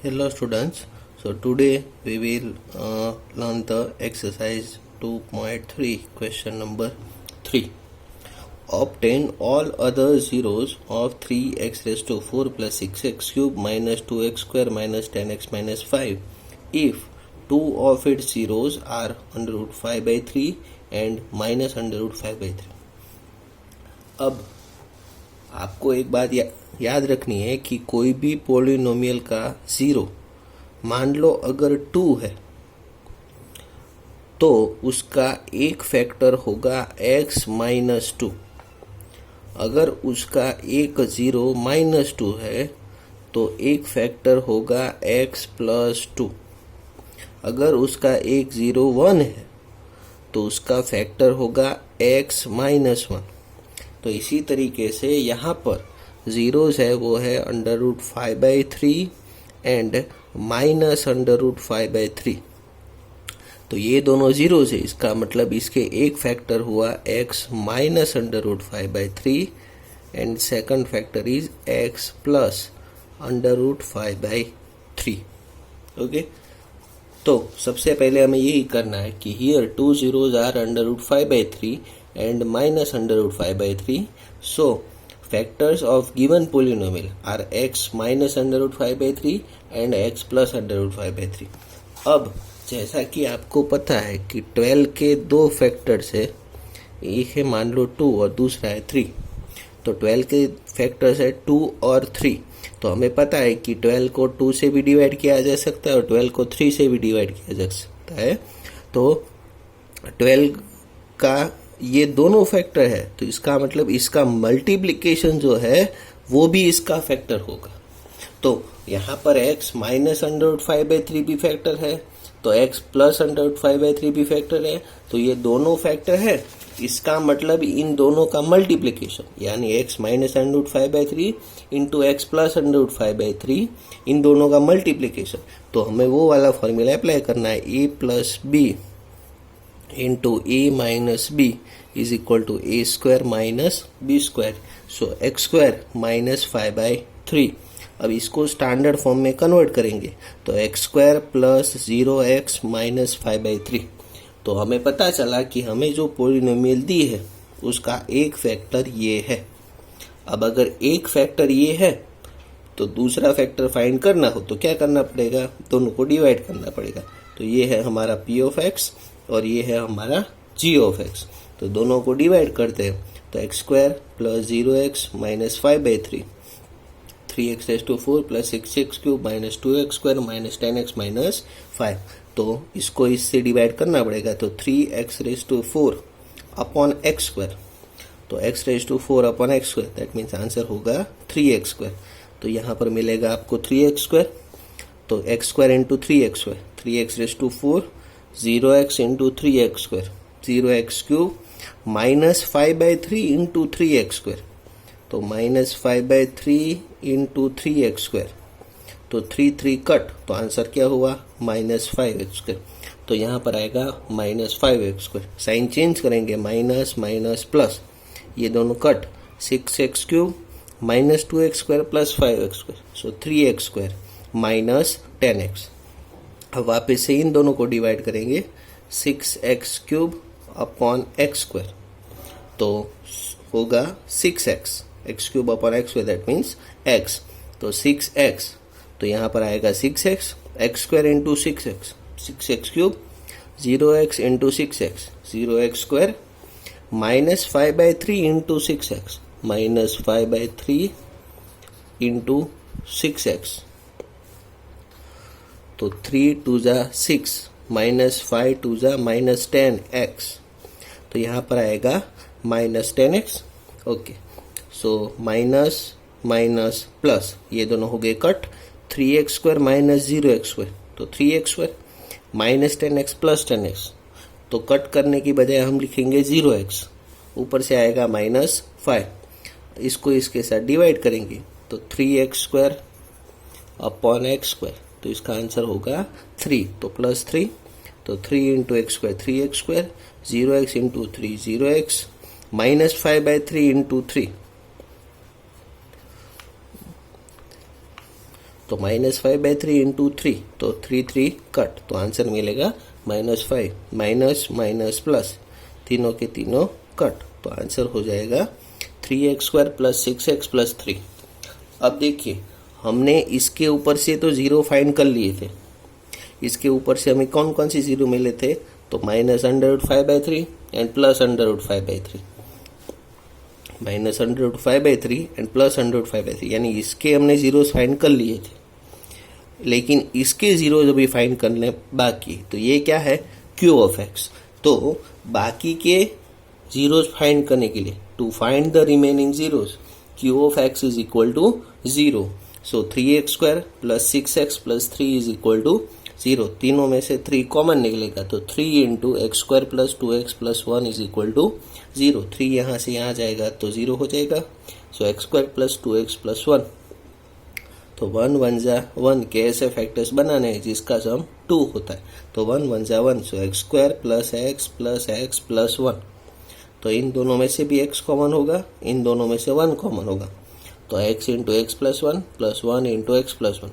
Hello students, so today we will learn the exercise 2.3 question number 3. Obtain all other zeros of 3x raised to 4 plus 6x cube minus 2x square minus 10x minus 5 if two of its zeros are under root 5 by 3 and minus under root 5 by 3. अब आपको एक बात याद रखनी है कि कोई भी पॉलिनोमियल का जीरो मान लो अगर 2 है तो उसका एक फैक्टर होगा x माइनस 2। अगर उसका एक जीरो माइनस 2 है तो एक फैक्टर होगा x प्लस 2। अगर उसका एक जीरो 1 है तो उसका फैक्टर होगा x माइनस 1। तो इसी तरीके से यहाँ पर जीरोस है वो है under root 5 by 3 and minus under root 5 by 3। तो ये दोनों जीरोस है, इसका मतलब इसके एक फैक्टर हुआ x minus under root 5 by 3 and second factor is x plus under root 5 by 3। Okay, तो सबसे पहले हमें यही करना है कि here two zeros are under root 5 by 3 and minus under root 5 by 3. So, factors of given polynomial are x minus under root 5 by 3 and x plus under root 5 by 3. अब जैसा कि आपको पता है कि 12 के दो फैक्टर्स है, एक है मान लो 2 और दूसरा है 3। तो 12 के फैक्टर्स है 2 और 3। तो हमें पता है कि 12 को 2 से भी डिवाइड किया जा सकता है और 12 को 3 से भी डिवाइड किया जा सकता है। तो 12 का ये दोनों फैक्टर है तो इसका मतलब इसका मल्टीप्लिकेशन जो है वो भी इसका फैक्टर होगा। तो यहाँ पर x minus under root 5 by 3 भी फैक्टर है, तो x plus under root 5 by 3 भी फैक्टर है। तो ये दोनों फैक्टर है, इसका मतलब इन दोनों का मल्टीप्लिकेशन यानी x minus under root 5 by 3 into x plus under root 5 by 3, इन दोनों का मल्टीप्लिकेशन। तो हमें वो वाला फॉर्मूला अप्लाई करना है, a plus B into a minus b is equal to a square minus b square. So x square minus 5 by 3. अब इसको स्टैंडर्ड फॉर्म में कन्वर्ट करेंगे तो x square plus 0x minus 5 by 3। तो हमें पता चला कि हमें जो पॉलिनोमियल दी है उसका एक फैक्टर ये है। अब अगर एक फैक्टर ये है तो दूसरा फैक्टर फाइंड करना हो तो क्या करना पड़ेगा, दोनों को डिवाइड करना पड़ेगा। तो ये है हमारा p ऑफ x और ये है हमारा g ऑफ x। तो दोनों को डिवाइड करते हैं तो x square plus 0x minus 5 by 3, 3x raise to 4 plus 6x cube minus 2x square minus 10x minus 5। तो इसको इससे डिवाइड करना पड़ेगा तो 3x raise to 4 upon x square. तो x raise to 4 upon x square that means answer होगा 3x square. तो यहाँ पर मिलेगा आपको 3x स्क्वायर, तो x square into 3x square, 3x raise to 4 0x into 3x square, 0x cube minus 5 by 3 into 3x square. तो minus 5 by 3 into 3x square, तो 3 cut, तो आंसर क्या हुआ माइनस 5x स्क्वायर। तो यहाँ पर आएगा minus 5x square. Sign change करेंगे, माइनस माइनस प्लस, ये दोनों cut, 6x cube minus 2x square plus 5x square, so 3x square minus 10x। अब वापस से इन दोनों को डिवाइड करेंगे, 6x cube upon x square, तो होगा 6x, x cube upon x square that means x। तो 6x, तो यहाँ पर आएगा 6x, x square into 6x, 6x cube 0x into 6x, 0x square minus 5 by 3 into 6x, minus 5 by 3 into 6x। तो 3 to जा 6 minus 5 to जा minus 10x। तो यहाँ पर आएगा minus 10x। Okay, so minus minus plus, ये दोनों हो गए cut, 3x square minus 0x square, तो 3x square minus 10x plus 10x। तो कट करने की बजाय हम लिखेंगे 0x, ऊपर से आएगा माइनस 5, इसको इसके साथ डिवाइड करेंगे तो 3x square upon x square. तो इसका आंसर होगा 3, तो प्लस 3, तो 3 into x square 3x square, 0x into 3 0x minus 5 by 3 into 3, तो -5/3 इंटू 3, तो 3 कट, तो आंसर मिलेगा -5, माइनस माइनस प्लस, तीनों के तीनों कट, तो आंसर हो जाएगा 3x² प्लस 6x प्लस 3। अब देखिए हमने इसके ऊपर से तो जीरो फाइंड कर लिए थे, इसके ऊपर से हमें कौन कौन सी जीरो मिले थे, तो -√5/3 एंड प्लस √5/3, -√5/3 एंड प्लस √5/3, यानी इसके हमने जीरो फाइंड कर लिए थे, लेकिन इसके जीरो अभी फाइंड करने बाकी। तो ये क्या है, क्यू ऑफ एक्स। तो बाकी के जीरोस फाइंड करने के लिए, to find the remaining zeros, Q of x is equal to 0। So 3x² plus 6x plus 3 is equal to 0। तीनों में से 3 कॉमन निकलेगा, तो 3 into x² plus 2x plus 1 is equal to 0। 3 यहाँ से यहाँ जाएगा तो 0 हो जाएगा। सो x² प्लस 2x प्लस 1, तो 1 1 जा 1 के ऐसे फैक्टर्स बनाने हैं जिसका सम 2 होता है, तो 1 1 जा 1, सो x² प्लस x प्लस 1, तो इन दोनों में से भी x कॉमन होगा, इन दोनों में से 1 कॉमन होगा, तो x into x plus 1 plus 1 into x plus 1,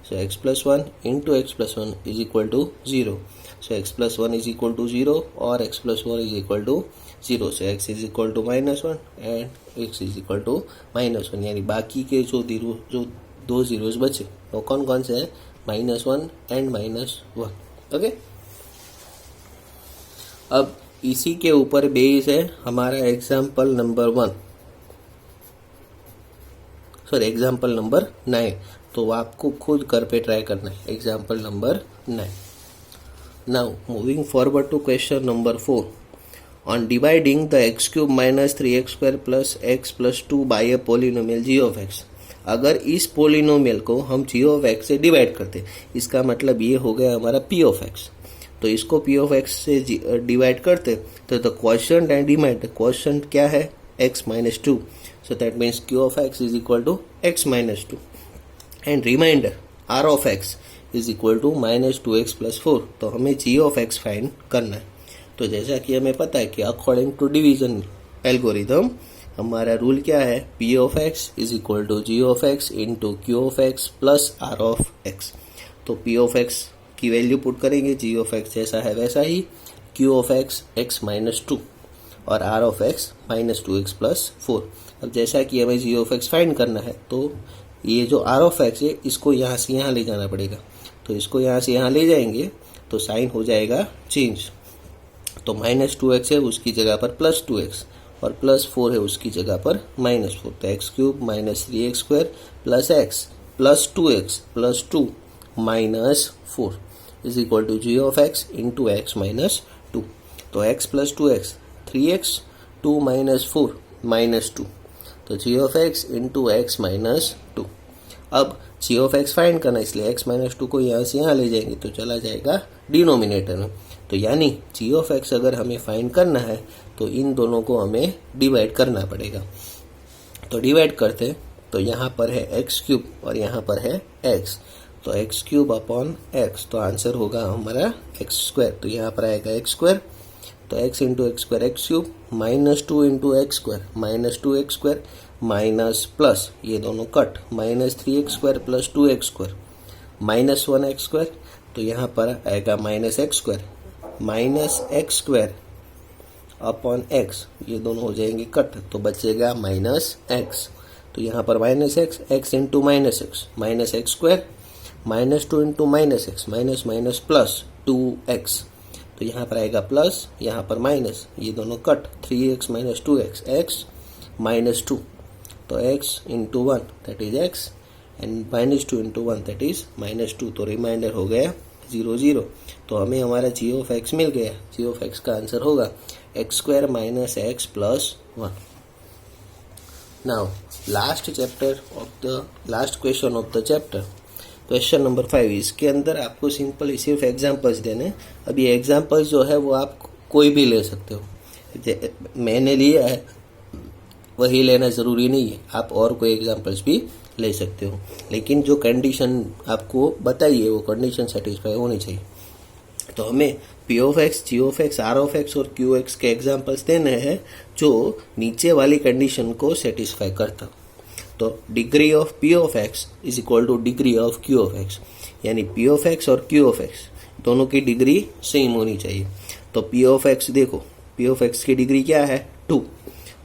so x plus 1 into x plus 1 is equal to 0। So x plus 1 is equal to 0 और x plus 1 is equal to 0। So x is equal to -1 and x is equal to -1, यानी बाकी के जो दो zeros बचे वो कौन कौन से हैं, -1 एंड -1। ओके, अब इसी के ऊपर बेस है हमारा एग्जाम्पल नंबर 9। तो आपको खुद घर पे ट्राई करना है, example number 9। Now moving forward to question number 4। On dividing the x³ minus 3x² plus x plus 2 by a polynomial g of x। अगर इस पोलिनोमियल को हम g ऑफ x से डिवाइड करते, इसका मतलब ये हो गया हमारा p ऑफ x। तो इसको p ऑफ x से डिवाइड करते तो the quotient and remainder, quotient क्या है, x minus 2, so that means q of x is equal to x minus 2 and remainder r of x is equal to minus 2x plus 4। तो हमें g of x find करना है। तो जैसा कि हमें पता है कि अकॉर्डिंग टू डिवीजन एल्गोरिथम हमारा रूल क्या है, p of x is equal to g of x into q of x plus r of x। तो p of x की वैल्यू पुट करेंगे, g of x जैसा है वैसा ही, q of x x minus 2 और r of x minus 2x plus 4। अब जैसा कि हमें g of x फाइंड करना है, तो ये जो r of x है इसको यहाँ से यहाँ ले जाना पड़ेगा, तो इसको यहाँ से यहाँ ले जाएंगे तो साइन हो जाएगा चेंज। तो -2x है उसकी जगह पर +2x और +4 है उसकी जगह पर -4, तो x³ minus 3x² plus x plus 2x plus 2 minus 4 is equal to g of x into x minus 2। तो x plus 2x 3x 2 minus 4 minus 2, तो g of x into x minus 2। अब g of x find करना, इसलिए x minus 2 को यहाँ से यहाँ ले जाएंगे तो चला जाएगा डिनोमिनेटर में। तो यानी g ऑफ x अगर हमें फाइंड करना है तो इन दोनों को हमें डिवाइड करना पड़ेगा। तो डिवाइड करते तो यहाँ पर है x³ और यहाँ पर है x, तो x³ अपॉन x, तो आंसर होगा हमारा x²। तो यहाँ पर आएगा x², तो x into x² x³ minus 2 into x² minus 2x² minus plus ये दोनों cut minus 3x² plus 2x² minus 1x², तो यहाँ पर आएगा माइनस x² अपॉन x, ये दोनों हो जाएंगे कट तो बचेगा माइनस x। तो यहाँ पर minus x into minus x² minus 2 into minus x minus minus plus 2x, तो यहाँ पर आएगा प्लस, यहाँ पर माइनस, ये दोनों cut 3x minus 2x x minus 2, तो x into 1 that is x and minus 2 into 1 that is minus 2, तो रिमाइंडर हो गया 0 0। तो हमें हमारा g ऑफ x मिल गया। g ऑफ x का आंसर होगा x² minus x plus 1। Now last question of the chapter, question number 5। इसके अंदर आपको सिंपल सिर्फ एग्जांपल्स देने। अब ये एग्जांपल्स जो है वो आप कोई भी ले सकते हो, मैंने लिया है वही लेना ज़रूरी नहीं है, आप और कोई एग्जांपल्स भी ले सकते हो, लेकिन जो कंडीशन आपको बताई है वो कंडीशन सेटिस्फाई होनी चाहिए। तो हमें p of x, g of x, r of x और q x के एग्जांपल्स देने हैं जो नीचे वाली कंडीशन को सेटिस्फाई करता। तो degree of P of x is equal to degree of Q of x, यानी पी ऑफ एक्स और क्यू ऑफ एक्स दोनों की डिग्री सेम होनी चाहिए। तो पी ऑफ एक्स देखो, पी ऑफ एक्स की डिग्री क्या है 2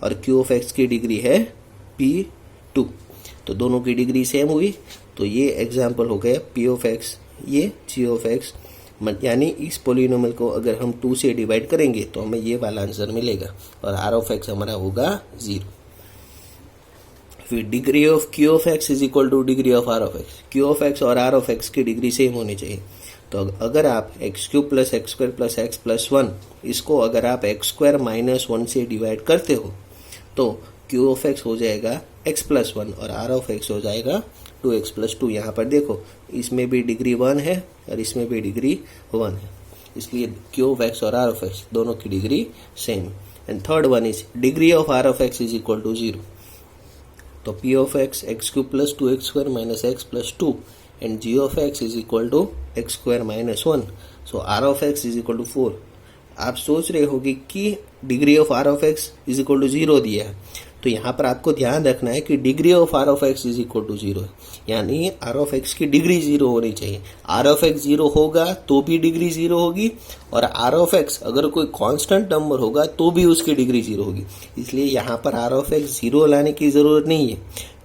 और क्यू ऑफ एक्स की डिग्री है P2, तो दोनों की डिग्री सेम हुई। तो ये एग्जाम्पल हो गया पी ऑफ एक्स, ये जी ऑफ एक्स, यानी इस पोलिनोमियल को अगर हम 2 से डिवाइड करेंगे तो हमें ये वाला आंसर मिलेगा और आर ऑफ एक्स हमारा होगा 0। फिर degree of Q of x is equal to degree of R of x, Q of x और आर ऑफ एक्स की डिग्री सेम होनी चाहिए। तो अगर आप x cube plus x square plus x plus 1 इसको अगर आप एक्स स्क्वायर माइनस 1 से डिवाइड करते हो तो क्यू ऑफ एक्स हो जाएगा एक्स प्लस 1 और आर ऑफ एक्स हो जाएगा 2x प्लस 2। यहाँ पर देखो इसमें भी डिग्री 1 है और इसमें भी डिग्री 1 है, इसलिए क्यू ऑफ एक्स और आर ऑफ एक्स दोनों की degree same. And third one is degree of R of x is equal to 0। तो P of x x cube plus 2x square minus x plus 2 and G of x is equal to x square minus 1, so R of x is equal to 4। आप सोच रहे होगे कि degree of R of x is equal to 0 दिया है, तो यहाँ पर आपको ध्यान रखना है कि degree of R of x is equal to 0 है, यानी आर ऑफ एक्स की डिग्री 0 होनी चाहिए। आर ऑफ एक्स 0 होगा तो भी डिग्री 0 होगी, और आर ऑफ एक्स अगर कोई कांस्टेंट नंबर होगा तो भी उसकी डिग्री 0 होगी। इसलिए यहाँ पर आर ऑफ एक्स 0 लाने की जरूरत नहीं है,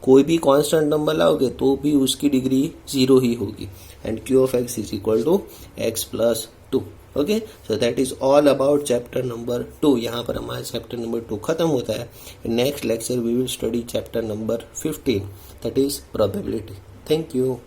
कोई भी कांस्टेंट नंबर लाओगे तो भी उसकी डिग्री 0 ही होगी। And Q of x is equal to x plus 2। Okay, so that is all about chapter number 2। यहाँ पर हमारा चैप्टर नंबर 2 खत्म होता है। Next lecture we will study chapter number 15, that is probability. Thank you.